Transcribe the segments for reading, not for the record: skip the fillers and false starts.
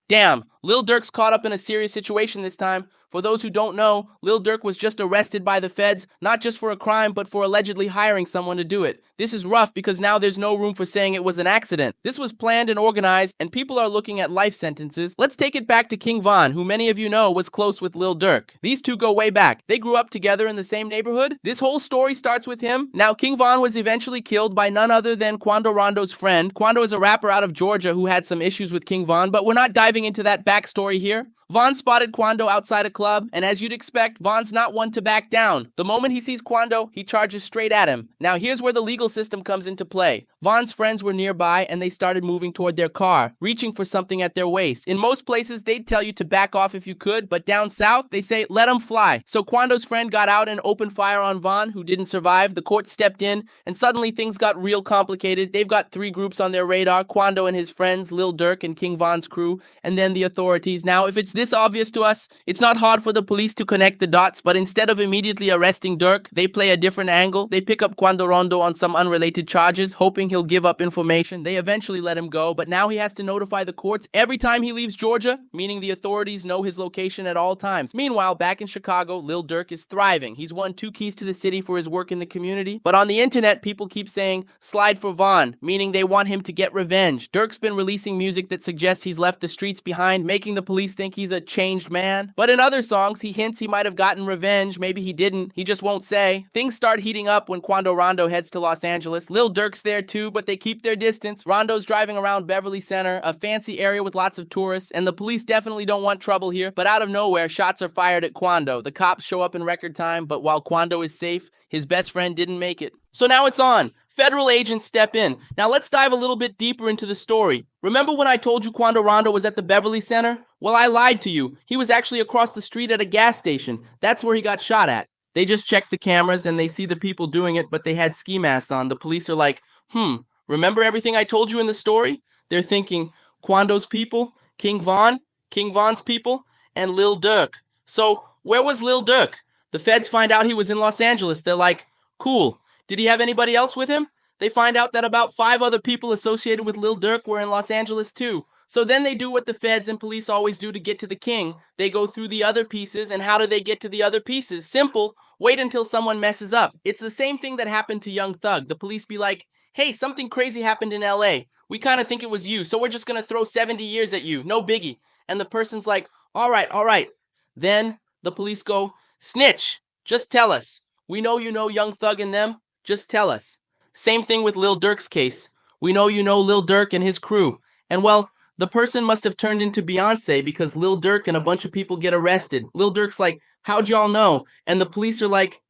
Damn, Lil Durk's caught up in a serious situation this time. For those who don't know, Lil Durk was just arrested by the feds, not just for a crime, but for allegedly hiring someone to do it. This is rough because now there's no room for saying it was an accident. This was planned and organized, and people are looking at life sentences. Let's take it back to King Von, who many of you know was close with Lil Durk. These two go way back. They grew up together in the same neighborhood. This whole story starts with him. Now, King Von was eventually killed by none other than Quando Rondo's friend. Quando is a rapper out of Georgia who had some issues with King Von, but we're not diving into that backstory here. Von spotted Quando outside a club, and as you'd expect, Von's not one to back down. The moment he sees Quando, he charges straight at him. Now here's where the legal system comes into play. Von's friends were nearby, and they started moving toward their car, reaching for something at their waist. In most places, they'd tell you to back off if you could, but down south, they say, let them fly. So Quando's friend got out and opened fire on Von, who didn't survive. The court stepped in, and suddenly things got real complicated. They've got three groups on their radar, Quando and his friends, Lil Durk and King Von's crew, and then the authorities. Now, if it's this obvious to us, it's not hard for the police to connect the dots, but instead of immediately arresting Durk, they play a different angle. They pick up Quando Rondo on some unrelated charges, hoping he'll give up information. They eventually let him go, but now he has to notify the courts every time he leaves Georgia, meaning the authorities know his location at all times. Meanwhile, back in Chicago, Lil Durk is thriving. He's won 2 keys to the city for his work in the community, but on the internet, people keep saying, slide for Von, meaning they want him to get revenge. Durk's been releasing music that suggests he's left the streets behind, making the police think he's a changed man. But in other songs, he hints he might have gotten revenge. Maybe he didn't. He just won't say. Things start heating up when Quando Rondo heads to Los Angeles. Lil Durk's there too, but they keep their distance. Rondo's driving around Beverly Center, a fancy area with lots of tourists, and the police definitely don't want trouble here. But out of nowhere, shots are fired at Quando. The cops show up in record time, but while Quando is safe, his best friend didn't make it. So now it's on. Federal agents step in. Now let's dive a little bit deeper into the story. Remember when I told you Quando Rondo was at the Beverly Center? Well, I lied to you. He was actually across the street at a gas station. That's where he got shot at. They just checked the cameras and they see the people doing it, but they had ski masks on. The police are like, remember everything I told you in the story? They're thinking, Quando's people, King Von's people, and Lil Durk. So where was Lil Durk? The feds find out he was in Los Angeles. They're like, cool. Did he have anybody else with him? They find out that about 5 other people associated with Lil Durk were in Los Angeles too. So then they do what the feds and police always do to get to the king. They go through the other pieces, and how do they get to the other pieces? Simple. Wait until someone messes up. It's the same thing that happened to Young Thug. The police be like, hey, something crazy happened in LA. We kind of think it was you, so we're just gonna throw 70 years at you. No biggie. And the person's like, all right. Then the police go, snitch. Just tell us. We know you know Young Thug and them. Just tell us. Same thing with Lil Durk's case. We know you know Lil Durk and his crew. And well, the person must have turned into Beyonce because Lil Durk and a bunch of people get arrested. Lil Durk's like, how'd y'all know? And the police are like,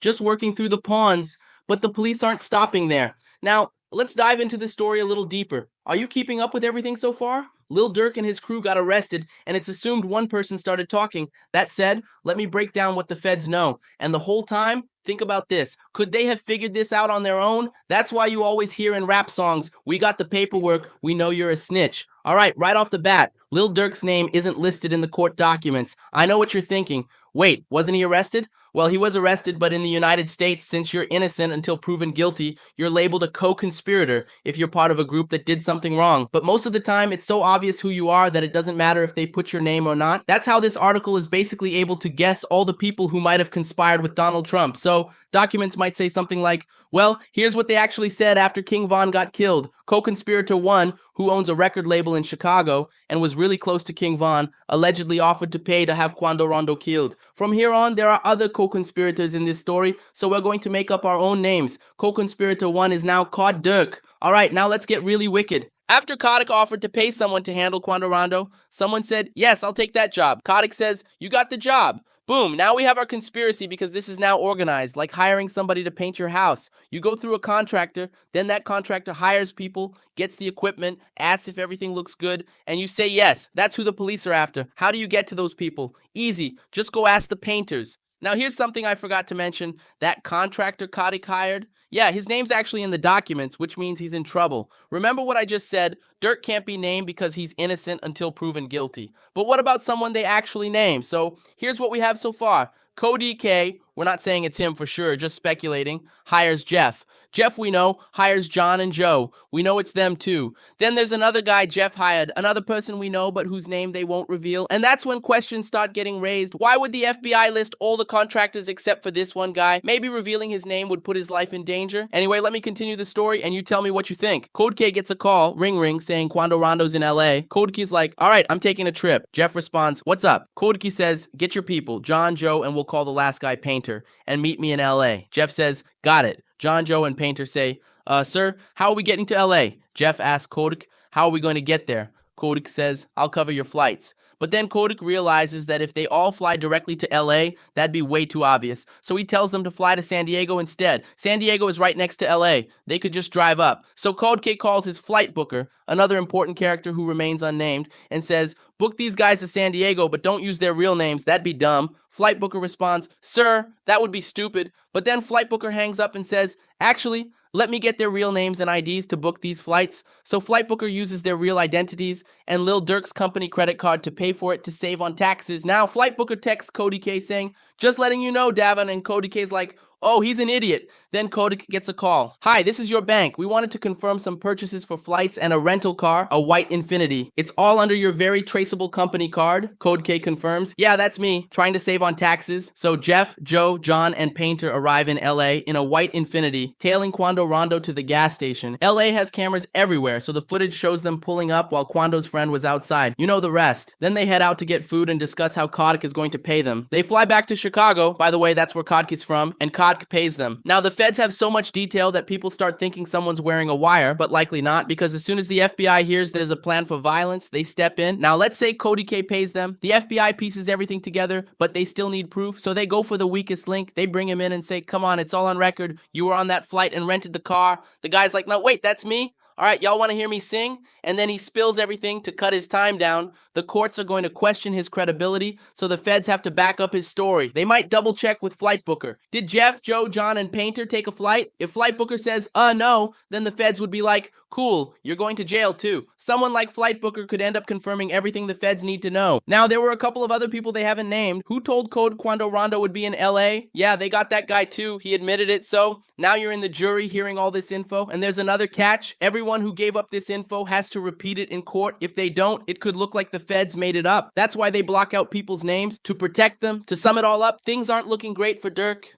just working through the pawns. But the police aren't stopping there. Now, let's dive into this story a little deeper. Are you keeping up with everything so far? Lil Durk and his crew got arrested, and it's assumed one person started talking. That said, let me break down what the feds know. And the whole time, think about this. Could they have figured this out on their own? That's why you always hear in rap songs, we got the paperwork, we know you're a snitch. All right, right off the bat, Lil Durk's name isn't listed in the court documents. I know what you're thinking. Wait, wasn't he arrested? Well, he was arrested, but in the United States, since you're innocent until proven guilty, you're labeled a co-conspirator if you're part of a group that did something wrong. But most of the time, it's so obvious who you are that it doesn't matter if they put your name or not. That's how this article is basically able to guess all the people who might have conspired with Donald Trump. So, documents might say something like, well, here's what they actually said after King Von got killed. Co-conspirator 1, who owns a record label in Chicago and was really close to King Von, allegedly offered to pay to have Quando Rondo killed. From here on, there are other co-conspirators in this story, so we're going to make up our own names. Co-conspirator 1 is now called Durk. Alright, now let's get really wicked. After Kotick offered to pay someone to handle Quando Rondo, someone said, yes, I'll take that job. Kotick says, you got the job. Boom, now we have our conspiracy because this is now organized, like hiring somebody to paint your house. You go through a contractor, then that contractor hires people, gets the equipment, asks if everything looks good, and you say yes. That's who the police are after. How do you get to those people? Easy, just go ask the painters. Now here's something I forgot to mention. That contractor Kotick hired? Yeah, his name's actually in the documents, which means he's in trouble. Remember what I just said? Durk can't be named because he's innocent until proven guilty. But what about someone they actually name? So here's what we have so far. Co-DK, we're not saying it's him for sure, just speculating, hires Jeff. Jeff, we know, hires John and Joe. We know it's them too. Then there's another guy Jeff hired, another person we know but whose name they won't reveal. And that's when questions start getting raised. Why would the FBI list all the contractors except for this one guy? Maybe revealing his name would put his life in danger. Anyway, let me continue the story and you tell me what you think. Code K gets a call, ring ring, saying Quando Rondo's in LA. Code Key's like, all right, I'm taking a trip. Jeff responds, what's up? Code Key says, get your people, John, Joe, and we'll call the last guy Painter, and meet me in LA. Jeff says, got it. John, Joe, and Painter say, sir, how are we getting to LA? Jeff asks Kodak, how are we going to get there? Kodak says, I'll cover your flights. But then Kodak realizes that if they all fly directly to LA, that'd be way too obvious. So he tells them to fly to San Diego instead. San Diego is right next to LA. They could just drive up. So Code K calls his flight booker, another important character who remains unnamed, and says, book these guys to San Diego, but don't use their real names. That'd be dumb. Flight booker responds, sir, that would be stupid. But then flight booker hangs up and says, actually, let me get their real names and IDs to book these flights. So Flight Booker uses their real identities and Lil Durk's company credit card to pay for it to save on taxes. Now Flight Booker texts Cody K saying, just letting you know, Davin, and Cody K's like, oh, he's an idiot. Then Cody gets a call. Hi, this is your bank. We wanted to confirm some purchases for flights and a rental car, a white Infinity. It's all under your very traceable company card. Code K confirms. Yeah, that's me, trying to save on taxes. So Jeff, Joe, John, and Painter arrive in LA in a white Infinity, tailing Quando Rondo to the gas station. LA has cameras everywhere, so the footage shows them pulling up while Quando's friend was outside. You know the rest. Then they head out to get food and discuss how Kodak is going to pay them. They fly back to Chicago, by the way, that's where Kodak is from, and Kodak pays them. Now the feds have so much detail that people start thinking someone's wearing a wire, but likely not, because as soon as the FBI hears there's a plan for violence, they step in. Now let's say Cody K pays them. The FBI pieces everything together, but they still need proof, so they go for the weakest link. They bring him in and say, come on, it's all on record. You were on that flight and rented the car. The guy's like, no, wait, that's me? All right, y'all want to hear me sing? And then he spills everything to cut his time down. The courts are going to question his credibility, so the feds have to back up his story. They might double check with Flight Booker. Did Jeff, Joe, John, and Painter take a flight? If Flight Booker says, no, then the feds would be like, cool, you're going to jail too. Someone like Flight Booker could end up confirming everything the feds need to know. Now, there were a couple of other people they haven't named. Who told Code Quando Rondo would be in LA? Yeah, they got that guy too. He admitted it, so now you're in the jury hearing all this info. And there's another catch. Everyone who gave up this info has to repeat it in court. If they don't, it could look like the feds made it up. That's why they block out people's names, to protect them. To sum it all up, things aren't looking great for Durk.